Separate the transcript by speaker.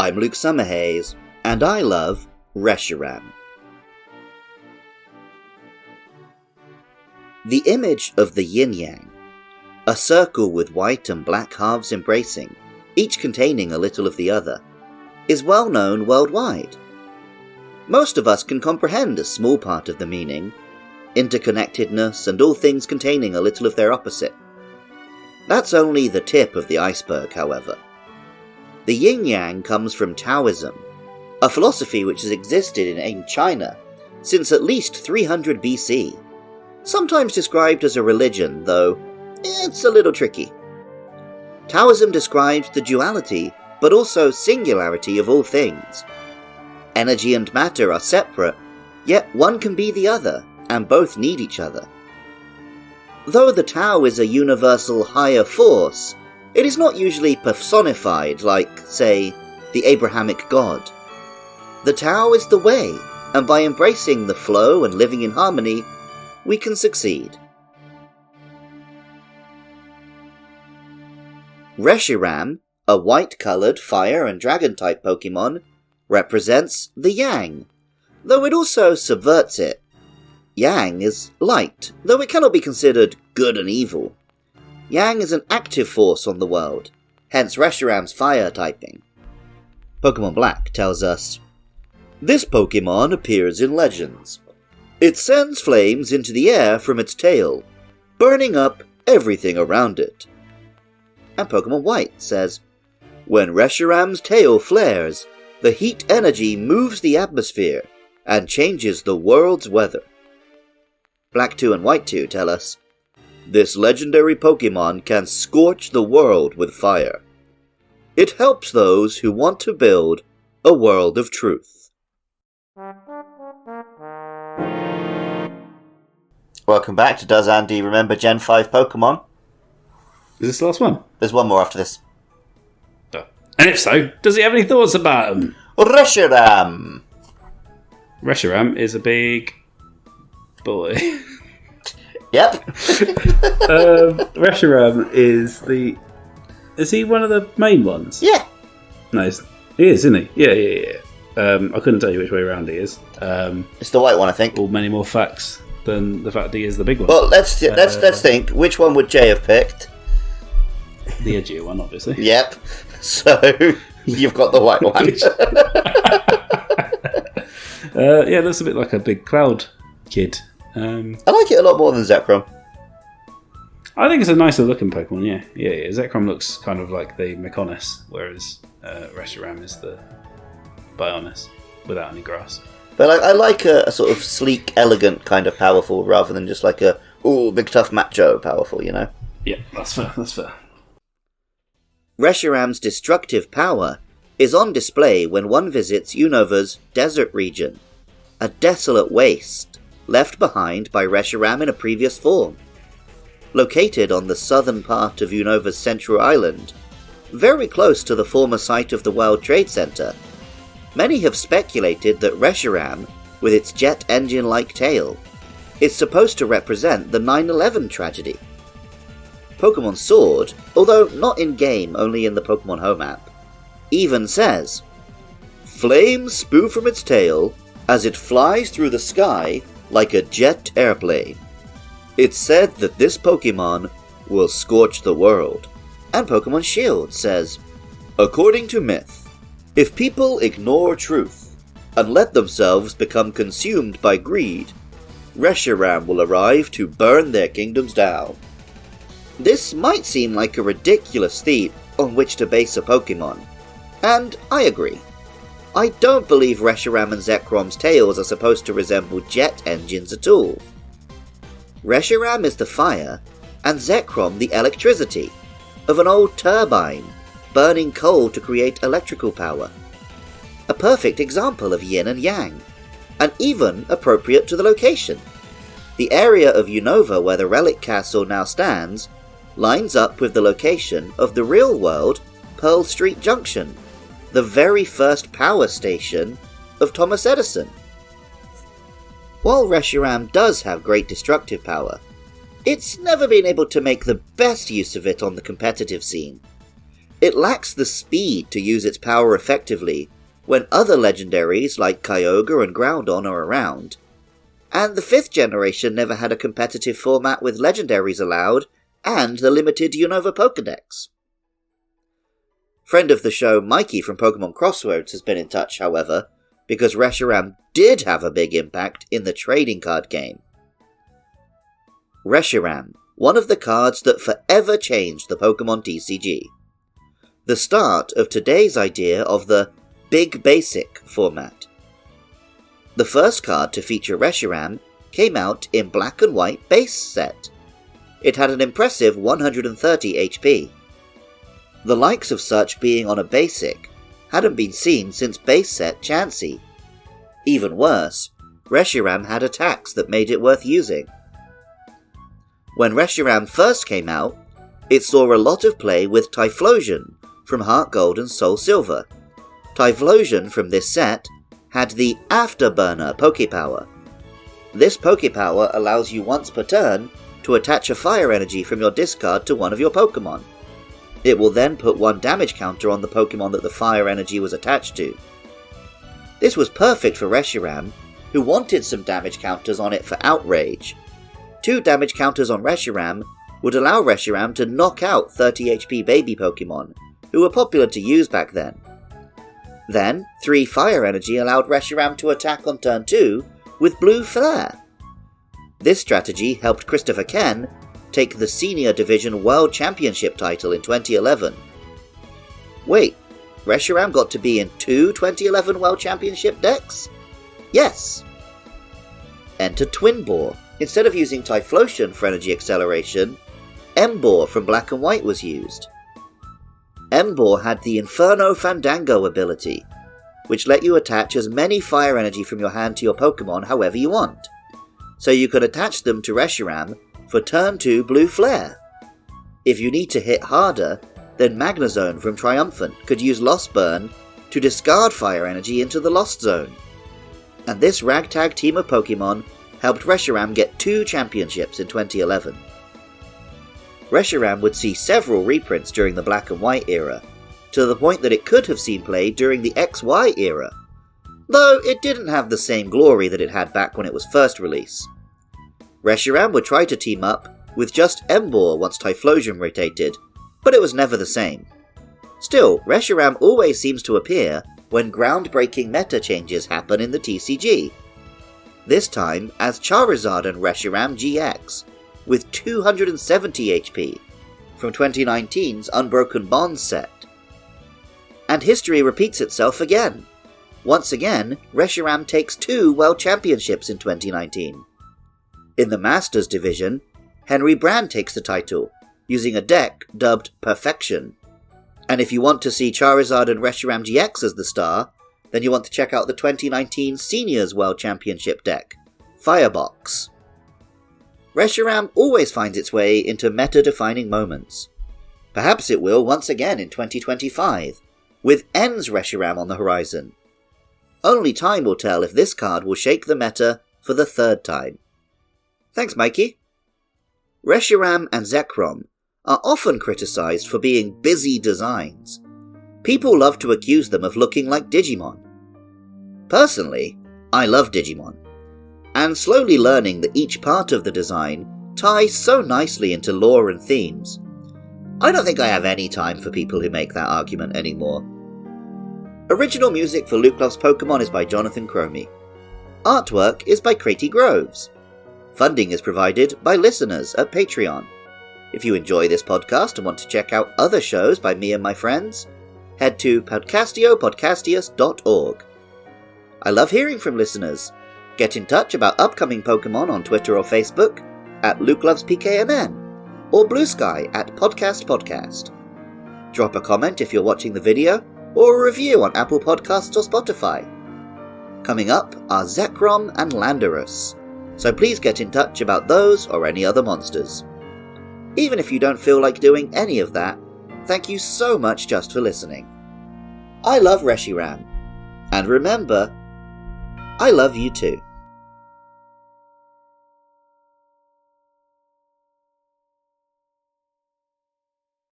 Speaker 1: I'm Luke Summerhays, and I love Reshiram. The image of the yin-yang, a circle with white and black halves embracing, each containing a little of the other, is well known worldwide. Most of us can comprehend a small part of the meaning, interconnectedness and all things containing a little of their opposite. That's only the tip of the iceberg, however. The yin-yang comes from Taoism, a philosophy which has existed in ancient China since at least 300 BC, sometimes described as a religion, though it's a little tricky. Taoism describes the duality, but also singularity of all things. Energy and matter are separate, yet one can be the other, and both need each other. Though the Tao is a universal higher force, it is not usually personified like, say, the Abrahamic God. The Tao is the way, and by embracing the flow and living in harmony, we can succeed. Reshiram, a white-coloured fire and dragon-type Pokemon, represents the Yang, though it also subverts it. Yang is light, though it cannot be considered good and evil. Yang is an active force on the world, hence Reshiram's fire typing. Pokemon Black tells us, "This Pokemon appears in legends. It sends flames into the air from its tail, burning up everything around it." And Pokemon White says, "When Reshiram's tail flares, the heat energy moves the atmosphere and changes the world's weather." Black 2 and White 2 tell us, "This legendary Pokemon can scorch the world with fire. It helps those who want to build a world of truth." Welcome back to Does Andy Remember Gen 5 Pokemon?
Speaker 2: Is this the last one?
Speaker 1: There's one more after this.
Speaker 2: Oh. And if so, does he have any thoughts about him?
Speaker 1: Reshiram!
Speaker 2: Reshiram is a big boy.
Speaker 1: Yep.
Speaker 2: Reshiram is the... Is he one of the main ones?
Speaker 1: Yeah.
Speaker 2: No, he is, isn't he? Yeah. I couldn't tell you which way around he is.
Speaker 1: It's the white one, I think.
Speaker 2: Or many more facts than the fact that he is the big one.
Speaker 1: Well, let's think. Which one would Jay have picked?
Speaker 2: The edgier one, obviously.
Speaker 1: Yep. So, you've got the white one.
Speaker 2: Yeah, looks a bit like a big cloud kid.
Speaker 1: I like it a lot more than Zekrom.
Speaker 2: I think it's a nicer looking Pokemon, yeah. Zekrom looks kind of like the Mechonis, whereas Reshiram is the Bionis, without any grass.
Speaker 1: But I like a sort of sleek, elegant kind of powerful, rather than just like a, ooh, big tough macho powerful, you know?
Speaker 2: Yeah, that's fair.
Speaker 1: Reshiram's destructive power is on display when one visits Unova's desert region, a desolate waste left behind by Reshiram in a previous form. Located on the southern part of Unova's central island, very close to the former site of the World Trade Center, many have speculated that Reshiram, with its jet engine-like tail, is supposed to represent the 9/11 tragedy. Pokemon Sword, although not in-game, only in the Pokemon Home app, even says, "Flames spew from its tail as it flies through the sky like a jet airplane. It's said that this Pokemon will scorch the world." And Pokemon Shield says, "According to myth, if people ignore truth and let themselves become consumed by greed, Reshiram will arrive to burn their kingdoms down." This might seem like a ridiculous theme on which to base a Pokemon, and I agree. I don't believe Reshiram and Zekrom's tails are supposed to resemble jet engines at all. Reshiram is the fire, and Zekrom the electricity, of an old turbine, burning coal to create electrical power. A perfect example of yin and yang, and even appropriate to the location. The area of Unova where the Relic Castle now stands lines up with the location of the real-world Pearl Street Junction, the very first power station of Thomas Edison. While Reshiram does have great destructive power, it's never been able to make the best use of it on the competitive scene. It lacks the speed to use its power effectively when other legendaries like Kyogre and Groudon are around, and the 5th generation never had a competitive format with legendaries allowed and the limited Unova Pokedex. Friend of the show Mikey from Pokemon Crossroads has been in touch, however, because Reshiram did have a big impact in the trading card game. Reshiram, one of the cards that forever changed the Pokemon TCG. The start of today's idea of the Big Basic format. The first card to feature Reshiram came out in Black and White base set. It had an impressive 130 HP. The likes of such being on a basic hadn't been seen since base set Chansey. Even worse, Reshiram had attacks that made it worth using. When Reshiram first came out, it saw a lot of play with Typhlosion from Heart Gold and Soul Silver. Typhlosion from this set had the Afterburner Pokepower. This Pokepower allows you once per turn to attach a fire energy from your discard to one of your Pokemon. It will then put 1 damage counter on the Pokemon that the fire energy was attached to. This was perfect for Reshiram, who wanted some damage counters on it for Outrage. 2 damage counters on Reshiram would allow Reshiram to knock out 30 HP baby Pokemon, who were popular to use back then. Then, 3 fire energy allowed Reshiram to attack on turn 2 with Blue Flare. This strategy helped Christopher Ken take the Senior Division World Championship title in 2011. Wait, Reshiram got to be in 2 2011 World Championship decks? Yes! Enter Twinbore. Instead of using Typhlosion for energy acceleration, Emboar from Black and White was used. Emboar had the Inferno Fandango ability, which let you attach as many fire energy from your hand to your Pokemon however you want, so you could attach them to Reshiram for turn 2 Blue Flare. If you need to hit harder, then Magnezone from Triumphant could use Lost Burn to discard fire energy into the Lost Zone. And this ragtag team of Pokemon helped Reshiram get 2 championships in 2011. Reshiram would see several reprints during the Black and White era, to the point that it could have seen play during the XY era, though it didn't have the same glory that it had back when it was first released. Reshiram would try to team up with just Emboar once Typhlosion rotated, but it was never the same. Still, Reshiram always seems to appear when groundbreaking meta changes happen in the TCG. This time as Charizard and Reshiram GX, with 270 HP, from 2019's Unbroken Bonds set. And history repeats itself again. Once again, Reshiram takes 2 World Championships in 2019. In the Masters division, Henry Brand takes the title, using a deck dubbed Perfection. And if you want to see Charizard and Reshiram GX as the star, then you want to check out the 2019 Seniors World Championship deck, Firebox. Reshiram always finds its way into meta-defining moments. Perhaps it will once again in 2025, with N's Reshiram on the horizon. Only time will tell if this card will shake the meta for the 3rd time. Thanks, Mikey. Reshiram and Zekrom are often criticised for being busy designs. People love to accuse them of looking like Digimon. Personally, I love Digimon, and slowly learning that each part of the design ties so nicely into lore and themes. I don't think I have any time for people who make that argument anymore. Original music for Luke Loves Pokemon is by Jonathan Cromie. Artwork is by Craty Groves. Funding is provided by listeners at Patreon. If you enjoy this podcast and want to check out other shows by me and my friends, head to podcastiopodcastius.org. I love hearing from listeners. Get in touch about upcoming Pokemon on Twitter or Facebook at LukeLovesPKMN or Blue Sky at Podcast. Drop a comment if you're watching the video or a review on Apple Podcasts or Spotify. Coming up are Zekrom and Landorus, so please get in touch about those or any other monsters. Even if you don't feel like doing any of that, thank you so much just for listening. I love Reshiram, and remember, I love you too.